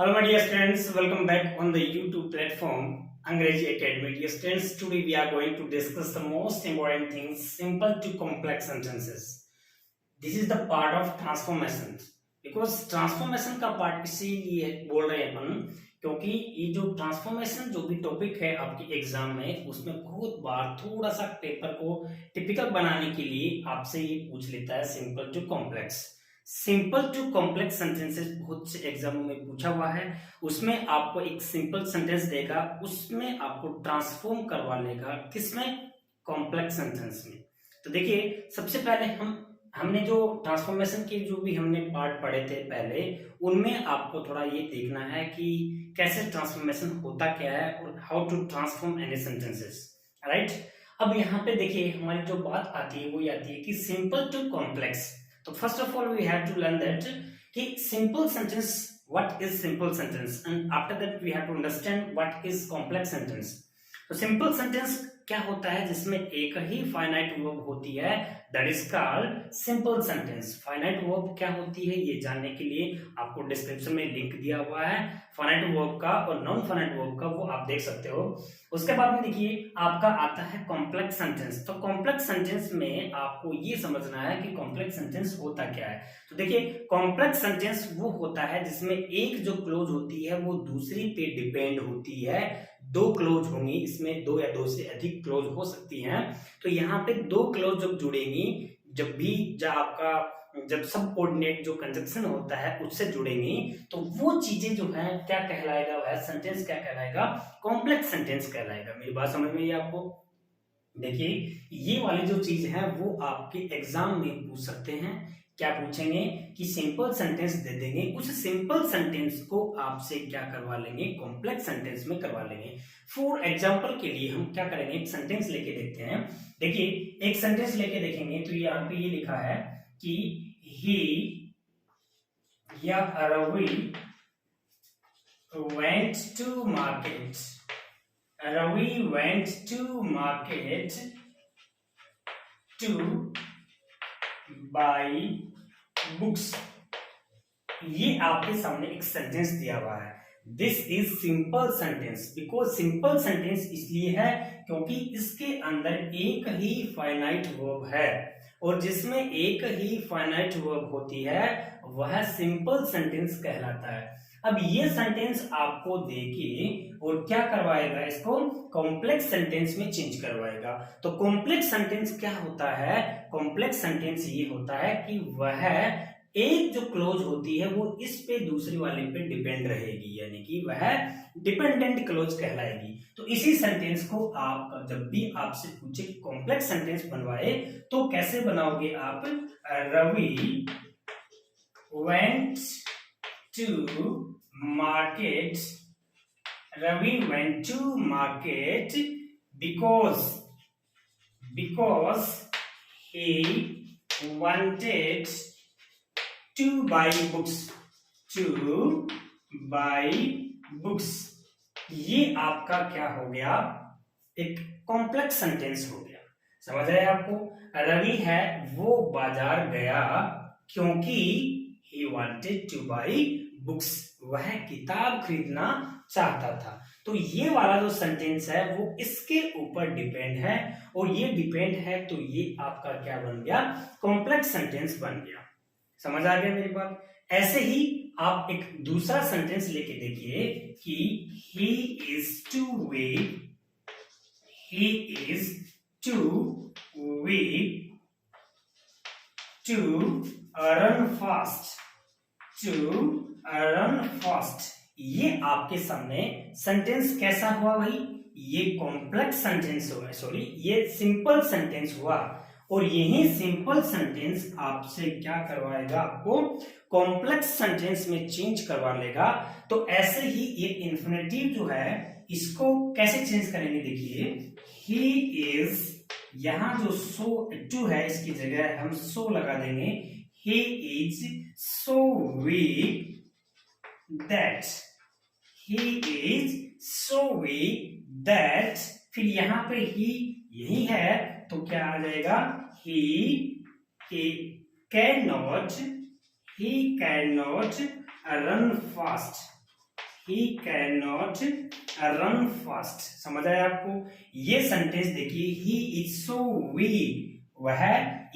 Hello, my dear students. Welcome back on the YouTube platform Angrezi Academy. Dear students, today we are going to discuss the most important things: simple to complex sentences. This is the part of transformation. Because transformation का part इसीलिए बोल रहे हैं अपन क्योंकि ये जो transformation जो भी टॉपिक है आपके एग्जाम में उसमें बहुत बार थोड़ा सा पेपर को टिपिकल बनाने के लिए आपसे ये पूछ लेता है simple to complex. Simple to complex sentences बहुत से एग्जामों में पूछा हुआ है। उसमें आपको एक सिंपल सेंटेंस देगा, उसमें आपको ट्रांसफॉर्म करवा लेगा किसमें, कॉम्प्लेक्स सेंटेंस में। तो देखिए सबसे पहले हमने जो ट्रांसफॉर्मेशन के जो भी हमने पार्ट पढ़े थे पहले, उनमें आपको थोड़ा ये देखना है कि कैसे ट्रांसफॉर्मेशन होता क्या है और how to transform any sentences, right. अब यहाँ पे देखिए हमारी जो बात आती है वो ये आती है कि सिंपल टू कॉम्प्लेक्स। तो first of all we have to learn that कि simple sentence, what is simple sentence, and after that we have to understand what is complex sentence. तो सिंपल सेंटेंस क्या होता है जिसमें एक ही फाइनाइट वर्ब होती है, that is called simple sentence. Finite verb क्या होती है ये जानने के लिए आपको डिस्क्रिप्शन में लिंक दिया हुआ है फाइनाइट वर्ब का और नॉन फाइनाइट वर्ब का, वो आप देख सकते हो। उसके बाद में देखिए आपका आता है कॉम्प्लेक्स सेंटेंस। तो कॉम्प्लेक्स सेंटेंस में आपको ये समझना है कि कॉम्प्लेक्स सेंटेंस होता क्या है। तो देखिए कॉम्प्लेक्स सेंटेंस वो होता है जिसमें एक जो क्लोज होती है वो दूसरी पे डिपेंड होती है। दो क्लोज होंगी, इसमें दो या दो से अधिक क्लोज हो सकती हैं। तो यहाँ पे दो क्लोज जब जुड़ेंगी, जब सब कोऑर्डिनेट जो कंजक्शन होता है उससे जुड़ेंगी, तो वो चीजें जो है क्या कहलाएगा, वह सेंटेंस क्या कहलाएगा, कॉम्प्लेक्स सेंटेंस कहलाएगा। मेरी बात समझ में आई आपको? देखिए ये वाली जो चीज है वो आपके एग्जाम में पूछ सकते हैं। क्या पूछेंगे कि सिंपल सेंटेंस दे देंगे, उस सिंपल सेंटेंस को आपसे क्या करवा लेंगे, कॉम्प्लेक्स सेंटेंस में करवा लेंगे। फॉर एग्जांपल के लिए हम क्या करेंगे, एक सेंटेंस लेके देखते हैं। देखिए एक सेंटेंस लेके देखेंगे तो यहाँ पे ये लिखा है कि ही या Ravi went to market. Ravi went to market to buy books. ये आपके सामने एक सेंटेंस दिया हुआ है। This is simple sentence. Because simple sentence इसलिए है क्योंकि इसके अंदर एक ही फाइनाइट वर्ब है, और जिसमें एक ही फाइनाइट वर्ब होती है वह सिंपल सेंटेंस कहलाता है। अब ये सेंटेंस आपको देके और क्या करवाएगा, इसको कॉम्प्लेक्स सेंटेंस में चेंज करवाएगा। तो कॉम्प्लेक्स सेंटेंस क्या होता है, कॉम्प्लेक्स सेंटेंस ये होता है कि वह एक जो क्लोज होती है वो इस पे दूसरी वाले पे डिपेंड रहेगी, यानी कि वह डिपेंडेंट क्लोज कहलाएगी। तो इसी सेंटेंस को आप जब भी आपसे पूछे कॉम्प्लेक्स सेंटेंस बनवाए तो कैसे बनाओगे आप, Ravi went to market, Ravi went to market because he wanted to buy books, to buy books। ये आपका क्या हो गया, एक कॉम्प्लेक्स सेंटेंस हो गया। समझ रहे हैं आपको? रवि है वो बाजार गया क्योंकि he wanted to buy books, वह किताब खरीदना चाहता था। तो ये वाला जो सेंटेंस है वो इसके ऊपर डिपेंड है, और ये डिपेंड है तो ये आपका क्या बन गया, कॉम्प्लेक्स सेंटेंस बन गया। समझ आ गया मेरी बात? ऐसे ही आप एक दूसरा सेंटेंस लेके देखिए कि he is too weak to run fast, run fast. ये आपके सामने सेंटेंस कैसा हुआ भाई, ये कॉम्प्लेक्स सेंटेंस हुआ, सॉरी ये सिंपल सेंटेंस हुआ, और यही सिंपल सेंटेंस आपसे क्या करवाएगा, आपको कॉम्प्लेक्स सेंटेंस में चेंज करवा लेगा। तो ऐसे ही ये इंफिनिटिव जो है इसको कैसे चेंज करेंगे, देखिए ही इज, यहां जो सो टू है इसकी जगह हम सो लगा देंगे। He is so weak that, he is so weak that, फिर यहां पे ही यही है तो क्या आ जाएगा, he cannot run fast, he can not run fast. समझ आया आपको? ये सेंटेंस देखिए, ही इज सो वीक, वह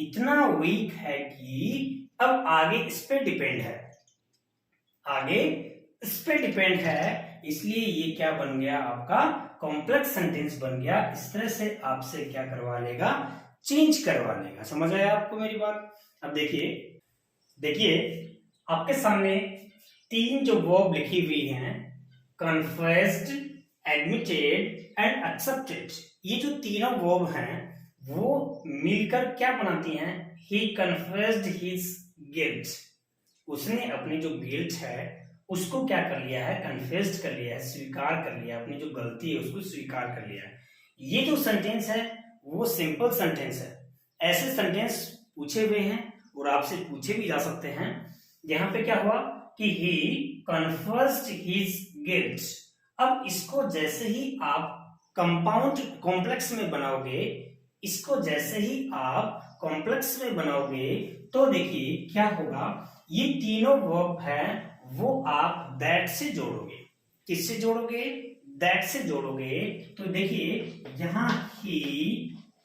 इतना वीक है कि अब आगे इस पे डिपेंड है, आगे इस पे डिपेंड है, इसलिए ये क्या बन गया आपका कॉम्प्लेक्स सेंटेंस बन गया। इस तरह से आपसे क्या करवा लेगा, चेंज करवा लेगा। समझ आया आपको मेरी बात? अब देखिए देखिए आपके सामने तीन जो वर्ब लिखी हुई हैं, कन्फेस्ड, एडमिटेड एंड एक्सेप्टेड, ये जो तीनों वर्ब हैं वो मिलकर क्या बनाती हैं, ही कन्फेस्ड हिज गिल्ट, उसने अपनी जो गिल्ट है उसको क्या कर लिया है, कन्फेस्ड कर लिया है, स्वीकार कर लिया, अपनी जो गलती है उसको स्वीकार कर लिया है। ये जो सेंटेंस है वो सिंपल सेंटेंस है। ऐसे सेंटेंस पूछे हुए हैं और आपसे पूछे भी जा सकते हैं। यहाँ पे क्या हुआ कि ही कन्फेस्ड हिज गिल्ट। अब इसको जैसे ही आप कंपाउंड कॉम्प्लेक्स में बनाओगे, इसको जैसे ही आप कॉम्प्लेक्स में बनाओगे तो देखिए क्या होगा, ये तीनों वर्ब है वो आप दैट से जोड़ोगे। किससे जोड़ोगे? दैट से जोड़ोगे। तो देखिए यहां ही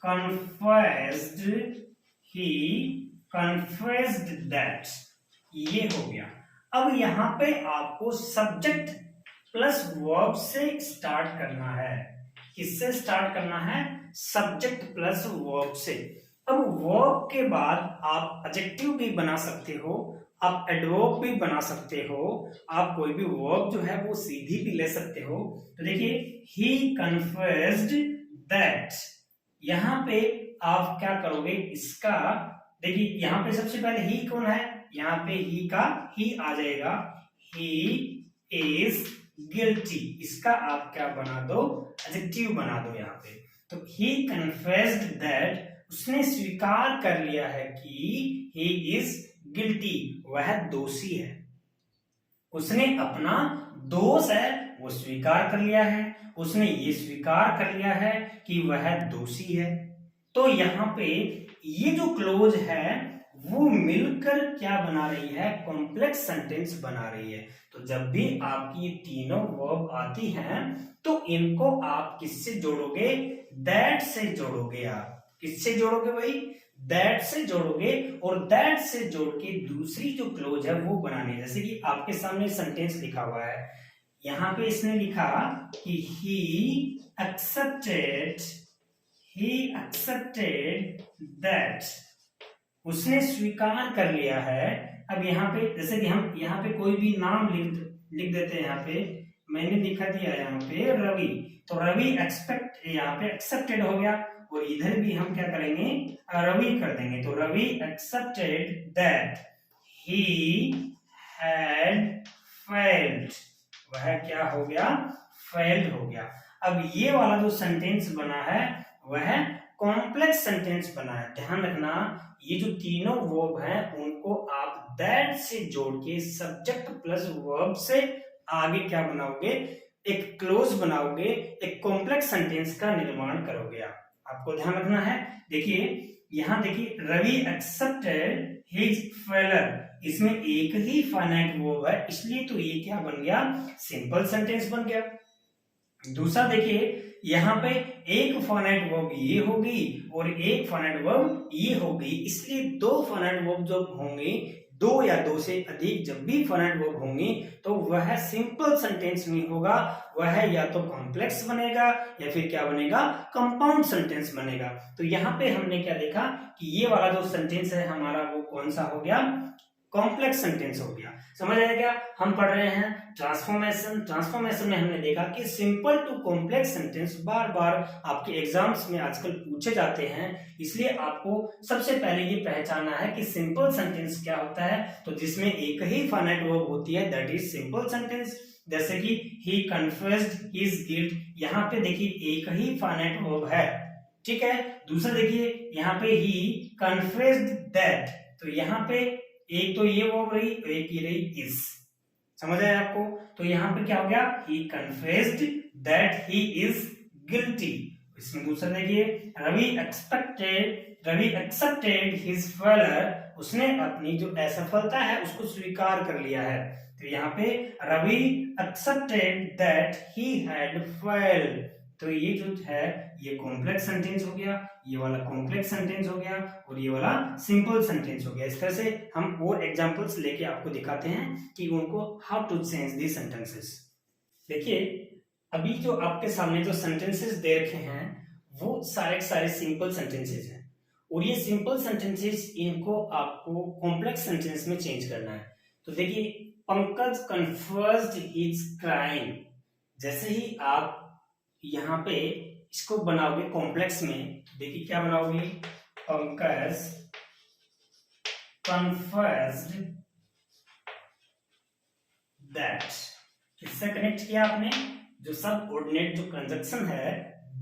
कन्फेस्ड दैट, ये हो गया। अब यहां पे आपको सब्जेक्ट प्लस वर्ब से स्टार्ट करना है। किससे स्टार्ट करना है? सब्जेक्ट प्लस वर्ब से। अब वर्ब के बाद आप एडजेक्टिव भी बना सकते हो, आप एडवर्ब भी बना सकते हो, आप कोई भी वर्ब जो है वो सीधी भी ले सकते हो। तो देखिए ही कन्फेस्ड दैट, यहां पे आप क्या करोगे, इसका देखिए यहां पे सबसे पहले ही कौन है, यहां पे ही का ही आ जाएगा, ही इज गिल्टी, इसका आप क्या बना दो, एडजेक्टिव बना दो यहां पे। तो ही कन्फेस्ड दैट, उसने स्वीकार कर लिया है कि ही इज गिल्टी, वह दोषी है। उसने अपना दोष है वो स्वीकार कर लिया है, उसने ये स्वीकार कर लिया है कि वह दोषी है। तो यहाँ पे ये जो क्लोज है वो मिलकर क्या बना रही है, कॉम्प्लेक्स सेंटेंस बना रही है। तो जब भी आपकी तीनों वर्ब आती हैं तो इनको आप किससे जोड़ोगे, दैट से जोड़ोगे। आप किससे जोड़ोगे भाई, दैट से जोड़ोगे, और दैट से जोड़ के दूसरी जो क्लोज है वो बनानी है। जैसे कि आपके सामने सेंटेंस लिखा हुआ है, यहां पे इसने लिखा कि ही एक्सेप्टेड दैट, उसने स्वीकार कर लिया है। अब यहाँ पे जैसे कि हम यहाँ पे कोई भी नाम लिख देते हैं, यहाँ पे मैंने लिखा दिया यहाँ पे रवि, तो रवि यहाँ पे एक्सेप्टेड हो गया, और इधर भी हम क्या करेंगे, रवि कर देंगे। तो Ravi accepted that he had failed, वह क्या हो गया, फेल्ड हो गया। अब ये वाला जो सेंटेंस बना है वह कॉम्प्लेक्स सेंटेंस बना है। ध्यान रखना, ये जो तीनों वर्ब हैं उनको आप दैट से जोड़ के सब्जेक्ट प्लस वर्ब से आगे क्या बनाओगे, एक क्लोज बनाओगे, एक कॉम्प्लेक्स सेंटेंस का निर्माण करोगे। आपको ध्यान रखना है। देखिए यहां देखिए रवि एक्सेप्टेड हिज फेलर, इसमें एक ही फाइनाइट वर्ब है, इसलिए तो ये क्या बन गया, सिंपल सेंटेंस बन गया। दूसरा देखिए यहाँ पे एक फाइनाइट वर्ब ये होगी और एक फाइनाइट वर्ब ये होगी, इसलिए दो फाइनाइट वर्ब जब होंगे, दो या दो से अधिक जब भी फाइनाइट वर्ब होंगे तो वह सिंपल सेंटेंस नहीं होगा, वह या तो कॉम्प्लेक्स बनेगा या फिर क्या बनेगा, कंपाउंड सेंटेंस बनेगा। तो यहाँ पे हमने क्या देखा कि ये वाला जो सेंटेंस है हमारा वो कौन सा हो गया, कॉम्प्लेक्स सेंटेंस हो गया। समझ आया क्या? हम पढ़ रहे हैं ट्रांसफॉर्मेशन में हमने देखा कि सिंपल टू कॉम्प्लेक्स सेंटेंस बार बार आपके एग्जाम्स में आजकल पूछे जाते हैं, इसलिए आपको सबसे पहले ये पहचानना है कि सिंपल सेंटेंस क्या होता है। तो जिसमें एक ही फाइनाइट वर्ब होती है दैट इज सिंपल सेंटेंस। जैसे कि ही कन्फेस्ड हिज गिल्ट, यहाँ पे देखिए एक ही फाइनाइट वर्ब है, ठीक है। दूसरा देखिए यहाँ पे ही कन्फेस्ड दैट, तो यहाँ पे एक तो ये वर्ब रही, एक ये रही इज। समझ आया आपको? तो यहाँ पे क्या हो गया, he confessed that he is guilty. इसमें दूसरा देखिए रवि एक्सेप्टेड हिज फेलर, उसने अपनी जो असफलता है उसको स्वीकार कर लिया है। तो यहाँ पे Ravi accepted that he had failed, तो ये जो है ये कॉम्प्लेक्स सेंटेंस हो गया, ये वाला कॉम्प्लेक्स सेंटेंस हो गया और ये वाला सिंपल सेंटेंस हो गया। इस तरह से हम और एग्जांपल्स लेके आपको दिखाते हैं कि उनको how to change the sentences. देखिए अभी जो आपके सामने जो सेंटेंसेस दे रखे हैं वो सारे सारे सिंपल सेंटेंसेस हैं और ये सिंपल सेंटेंसेस इनको आपको कॉम्प्लेक्स सेंटेंस में चेंज करना है। तो देखिए पंकज कन्फर्स्ड हिज क्राइम, जैसे ही आप यहाँ पे इसको बनाओगे कॉम्प्लेक्स में, तो देखिए क्या बनाओगे, पंकज कन्फर्स्ड दैट, किससे कनेक्ट किया आपने, जो सब ऑर्डिनेट जो कंजक्शन है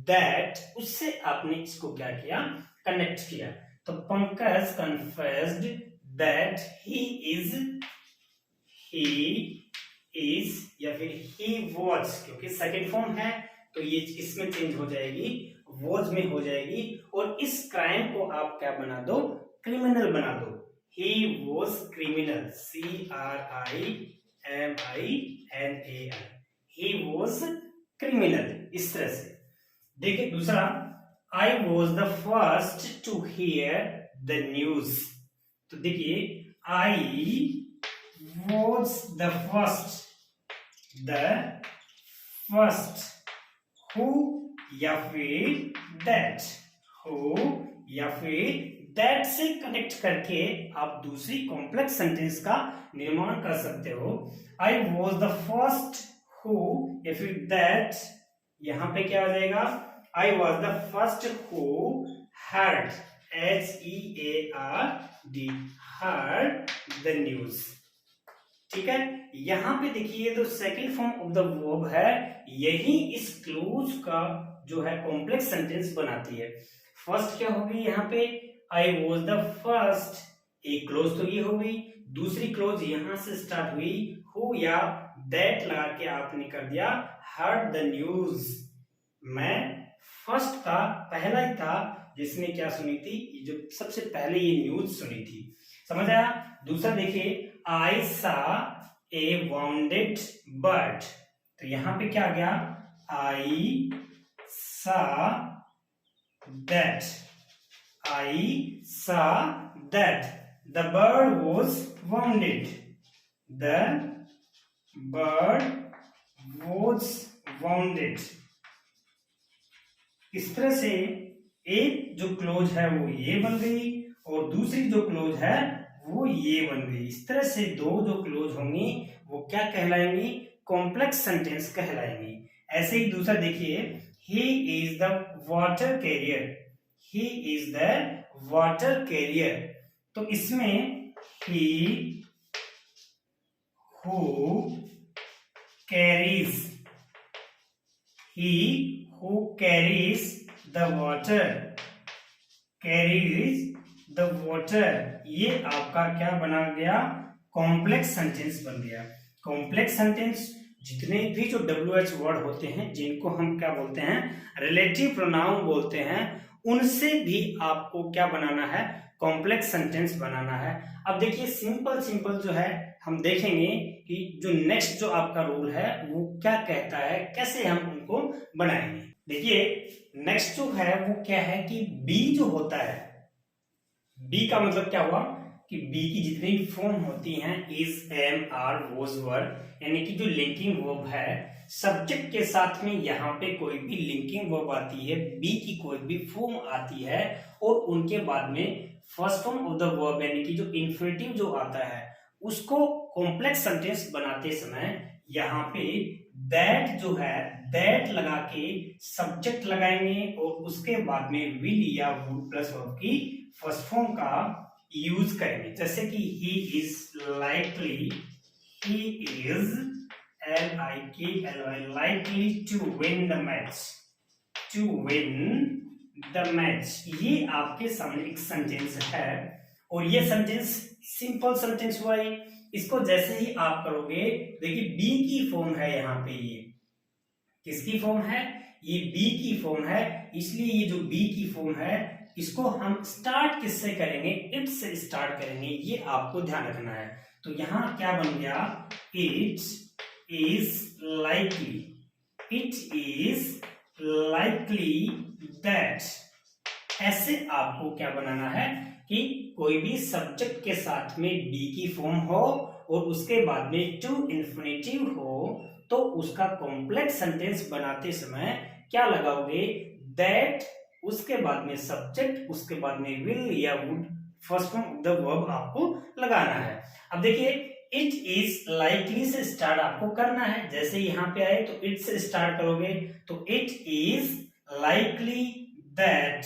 दैट, उससे आपने इसको क्या किया, कनेक्ट किया। तो पंकज कन्फर्स्ड दैट ही इज या फिर ही वॉज, क्योंकि सेकेंड फॉर्म है तो ये इसमें चेंज हो जाएगी, वॉज में हो जाएगी और इस क्राइम को आप क्या बना दो, क्रिमिनल बना दो। He was criminal, CRIMINAL, he was criminal, इस तरह से। देखिए दूसरा, I was the first to hear the news, तो देखिए I was the first who या फिर दैट, हु या फिर दैट से कनेक्ट करके आप दूसरी कॉम्प्लेक्स सेंटेंस का निर्माण कर सकते हो। आई वॉज द फर्स्ट हु या फिर दैट, यहां पे क्या हो जाएगा, आई was the first who heard, HEARD, heard the news। ठीक है, यहां पे देखिए तो second form of the verb है, यही इस क्लोज का जो है कॉम्प्लेक्स सेंटेंस बनाती है। फर्स्ट क्या होगी यहाँ पे, आई वॉज द फर्स्ट, एक क्लोज तो ये हो गई, दूसरी क्लोज यहां से स्टार्ट हुई, हु या दैट लगा के आपने कर दिया हर्ड द न्यूज। मैं फर्स्ट का पहला ही था जिसने क्या सुनी थी, जो सबसे पहले ये न्यूज सुनी थी, समझ आया। दूसरा देखिए, आई सा ए वाउंडेड बर्ड, तो यहां पे क्या आ गया, आई सा that, I saw that the bird was wounded, the bird was wounded। इस तरह से एक जो क्लोज है वो ये बन गई और दूसरी जो क्लोज है वो ये बन गई। इस तरह से दो जो क्लोज होंगी वो क्या कहलाएंगी, कॉम्प्लेक्स सेंटेंस कहलाएंगी। ऐसे ही दूसरा देखिए, he is the water carrier, he is the water carrier, तो इसमें he who carries, he who carries the water, carries the water, ये आपका क्या बना गया, कॉम्प्लेक्स सेंटेंस बन गया। कॉम्प्लेक्स सेंटेंस जितने भी जो WH वर्ड होते हैं जिनको हम क्या बोलते हैं, रिलेटिव प्रोनाउन बोलते हैं, उनसे भी आपको क्या बनाना है, कॉम्प्लेक्स सेंटेंस बनाना है। अब देखिए सिंपल सिंपल जो है हम देखेंगे कि जो नेक्स्ट जो आपका रूल है वो क्या कहता है, कैसे हम उनको बनाएंगे। देखिए नेक्स्ट जो है वो क्या है कि बी जो होता है, बी का मतलब क्या हुआ कि बी की जितनी फॉर्म होती हैं इज, एम, आर, वॉज, वर, यानी कि जो लिंकिंग वर्ब है सब्जेक्ट के साथ में यहाँ पे कोई भी लिंकिंग वर्ब आती है, बी की कोई भी फॉर्म आती है और उनके बाद में first form of the verb यानी कि जो इन्फिनेटिव जो आता है उसको कॉम्प्लेक्स सेंटेंस बनाते समय यहाँ पे दैट जो है, दैट लगा के सब्जेक्ट लगाएंगे और उसके बाद में विल या वुड प्लस वर्ब की फर्स्ट फॉर्म का यूज करेंगे। जैसे कि he is likely, he is likely, likely to win the match, to win the match, ये आपके सामने एक सेंटेंस है और ये सेंटेंस सिंपल सेंटेंस हुआ है। इसको जैसे ही आप करोगे, देखिए बी की फॉर्म है, यहाँ पे ये किसकी फॉर्म है, ये बी की फॉर्म है, इसलिए ये जो बी की फॉर्म है इसको हम स्टार्ट किससे करेंगे, इट से स्टार्ट करेंगे, ये आपको ध्यान रखना है। तो यहां क्या बन गया, it is likely, it is likely that. ऐसे आपको क्या बनाना है कि कोई भी सब्जेक्ट के साथ में बी की फॉर्म हो और उसके बाद में टू इन्फिनेटिव हो, तो उसका कॉम्प्लेक्स सेंटेंस बनाते समय क्या लगाओगे, दैट, उसके बाद में सब्जेक्ट, उसके बाद में विल या would, first form of the verb आपको लगाना है। अब देखिए इट इज लाइकली से स्टार्ट आपको करना है, जैसे यहाँ पे आए तो इट से स्टार्ट करोगे, तो it is likely that,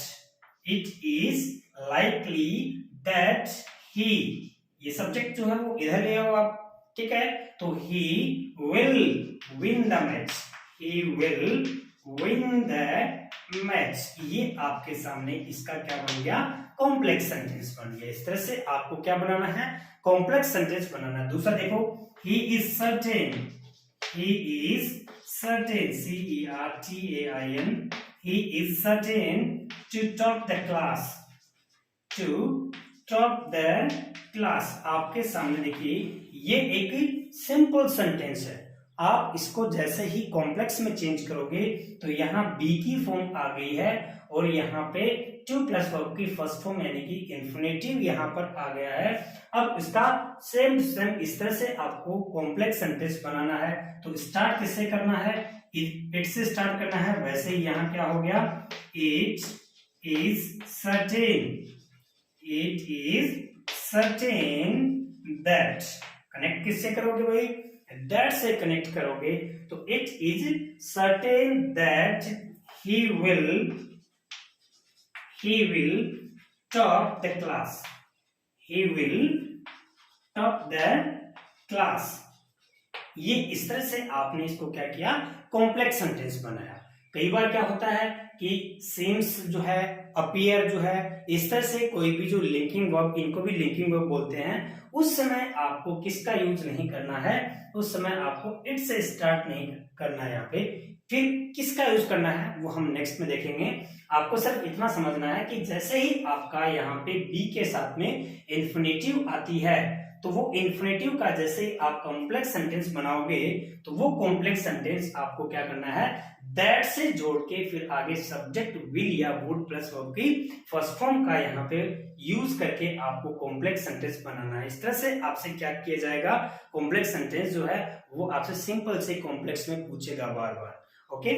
it is likely that he, ये सब्जेक्ट जो है वो इधर ले आओ आप, ठीक है, तो he will win the match, he will win the match, ये आपके सामने इसका क्या बन गया, कॉम्प्लेक्स सेंटेंस बन गया। इस तरह से आपको क्या बनाना है, कॉम्प्लेक्स सेंटेंस बनाना है। दूसरा देखो, he is certain, he is certain, CERTAIN, he is certain to top the class, to top the class। आपके सामने देखिए ये एक सिंपल सेंटेंस है, आप इसको जैसे ही कॉम्प्लेक्स में चेंज करोगे तो यहाँ बी की फॉर्म आ गई है और यहाँ पे टू प्लस वर्ब की फर्स्ट फॉर्म यानी कि इन्फिनेटिव यहाँ पर आ गया है। अब इसका सेम इस तरह से आपको कॉम्प्लेक्स सेंटेंस बनाना है, तो स्टार्ट किससे करना है, इट से स्टार्ट करना है। वैसे ही यहाँ क्या हो गया, it is certain, it is certain that, connect किससे करोगे भाई, दैट से कनेक्ट करोगे, तो it is certain that he will top the class, he will top the class। ये इस तरह से आपने इसको क्या किया, कॉम्प्लेक्स सेंटेंस बनाया। कई बार क्या होता है कि सीम्स जो है, अपीयर जो है, इस तरह से कोई भी जो लिंकिंग वर्ब, इनको भी लिंकिंग वर्ब बोलते हैं, उस समय आपको किसका यूज नहीं करना है, उस समय आपको इट से स्टार्ट नहीं करना है। यहाँ पे फिर किसका यूज करना है वो हम नेक्स्ट में देखेंगे। आपको सिर्फ इतना समझना है कि जैसे ही आपका यहाँ पे बी के साथ में इन्फिनेटिव आती है, तो वो इन्फिनेटिव का जैसे ही आप कॉम्प्लेक्स सेंटेंस बनाओगे, तो वो कॉम्प्लेक्स सेंटेंस आपको क्या करना है, दैट से जोड़ के फिर आगे सब्जेक्ट विल या वुड प्लस वर्ब की फर्स्ट फॉर्म का यहाँ पे यूज करके आपको कॉम्प्लेक्स सेंटेंस बनाना है। इस तरह से आपसे क्या किया जाएगा, कॉम्प्लेक्स सेंटेंस जो है वो आपसे सिंपल से कॉम्प्लेक्स में पूछेगा बार बार। ओके,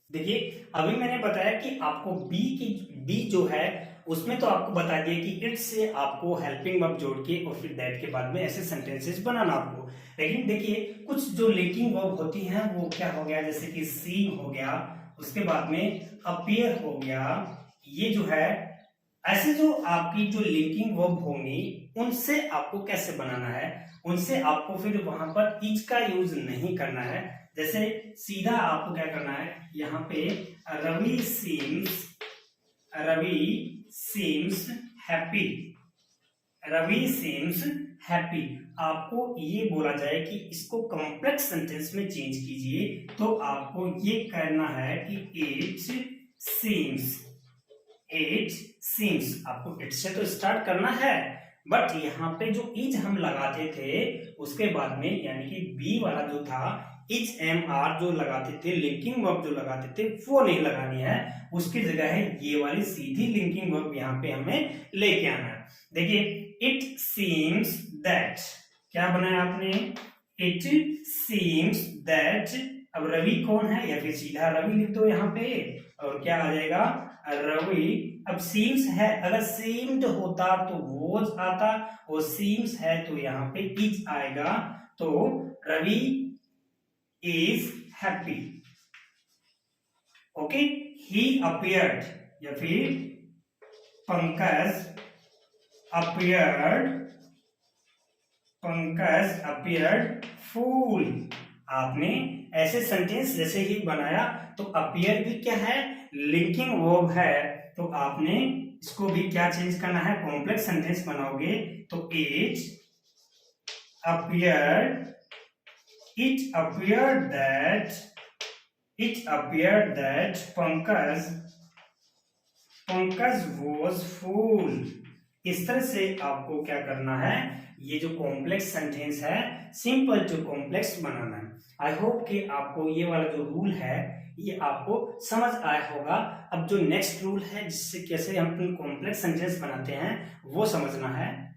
देखिए अभी मैंने बताया कि आपको बी जो है उसमें तो आपको बता दिया कि इट से आपको हेल्पिंग वर्ब जोड़ के और फिर दैट के बाद में ऐसे सेंटेंसेस बनाना आपको। लेकिन देखिए कुछ जो लिंकिंग वर्ब होती हैं वो क्या हो गया, जैसे कि सीन हो गया, उसके बाद में अपीयर हो गया, ये जो है ऐसे जो आपकी जो लिंकिंग वर्ब होंगी उनसे आपको कैसे बनाना है, उनसे आपको फिर वहां पर इज का यूज नहीं करना है। जैसे सीधा आपको क्या करना है, यहाँ पे Ravi seems happy, Ravi seems happy, आपको ये बोला जाए कि इसको कॉम्प्लेक्स सेंटेंस में चेंज कीजिए, तो आपको ये करना है कि इट सीम्स, आपको इट से तो स्टार्ट करना है, बट यहाँ पे जो इज हम लगाते थे उसके बाद में यानी कि बी वाला जो था इज एम आर जो लगाते थे, लिंकिंग वर्ब जो लगाते थे वो नहीं लगानी है, उसकी जगह है ये वाली सीधी लिंकिंग वर्ब यहाँ पे हमें लेके आना है। देखिए इट सीम्स दैट, क्या बनाया आपने, इट सीम्स दैट, अब रवि कौन है या फिर सीधा रवि लिख दो यहाँ पे और क्या आ जाएगा रवि। अब सीम्स है, अगर सीम्ड होता तो वोज आता और सीम्स है तो यहाँ पे इज आएगा, तो Ravi is happy. Okay, he appeared या फिर पंकज अपीयर्ड फूल। आपने ऐसे सेंटेंस जैसे ही बनाया तो अपीयर भी क्या है, लिंकिंग वर्ब है, तो आपने इसको भी क्या चेंज करना है, कॉम्प्लेक्स सेंटेंस बनाओगे तो it appeared that Pankaj was full। इस तरह से आपको क्या करना है, ये जो कॉम्प्लेक्स सेंटेंस है सिंपल टू कॉम्प्लेक्स बनाना है। आई होप कि आपको ये वाला जो रूल है ये आपको समझ आया होगा। अब जो नेक्स्ट रूल है जिससे कैसे हम कॉम्प्लेक्स सेंटेंस बनाते हैं वो समझना है।